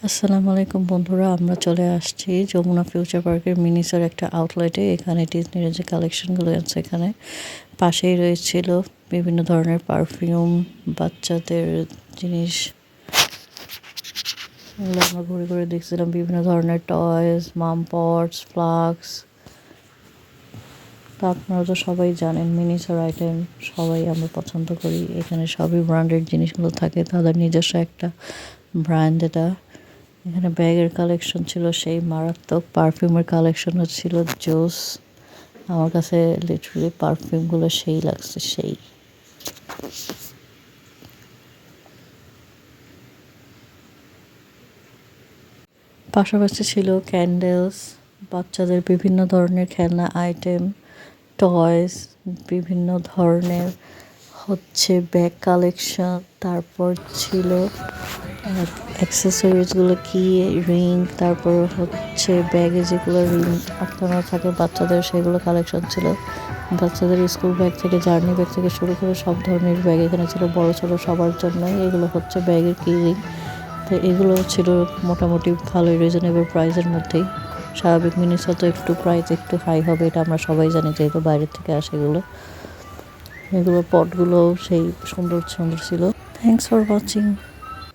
আসসালামু আলাইকুম বন্ধুরা, আমরা চলে আসছি যমুনা ফিউচার পার্কের মিনিসের একটা আউটলেটে। এখানে ডিজনির যে কালেকশনগুলো আছে এখানে পাশেই রয়েছিল বিভিন্ন ধরনের পারফিউম, বাচ্চাদের জিনিস। এগুলো আমরা ঘুরে ঘুরে দেখছিলাম, বিভিন্ন ধরনের টয়েস, মাম পটস, ফ্লাক্স। তা আপনারা তো সবাই জানেন মিনিসের আইটেম সবাই আমরা পছন্দ করি। এখানে সবই ব্র্যান্ডেড জিনিসগুলো থাকে, তাদের নিজস্ব একটা ব্র্যান্ড এটা। এখানে ব্যাগের কালেকশন ছিল সেই মারাত্মক, পারফিউমের কালেকশনও ছিল জোস। আমার কাছে লিটারালি পারফিউমগুলো সেই লাগছে, সেই। পাশাপাশি ছিল ক্যান্ডেলস, বাচ্চাদের বিভিন্ন ধরনের খেলনা আইটেম, টয়েস, বিভিন্ন ধরনের ব্যাগ কালেকশন। তারপর ছিল অ্যাক্সেসরিজগুলো, কি রিং, তারপর ব্যাগে যেগুলো রিং আটকানো থাকে বাচ্চাদের, সেগুলো কালেকশন ছিল। বাচ্চাদের স্কুল ব্যাগ থেকে, জার্নি ব্যাগ থেকে শুরু করে সব ধরনের ব্যাগ এখানে ছিল, বড় ছোট সবার জন্যই। এগুলো ব্যাগের কি রিং। তো এগুলো ছিল মোটামুটি ভালোই রিজনেবল প্রাইসের মধ্যেই। স্বাভাবিক মিনিস হয়তো একটু প্রাইস একটু হাই হবে, এটা আমরা সবাই জানি, যেহেতু বাইরের থেকে আসে এগুলো পটগুলো সেই সুন্দর সুন্দর ছিল। Thanks for watching.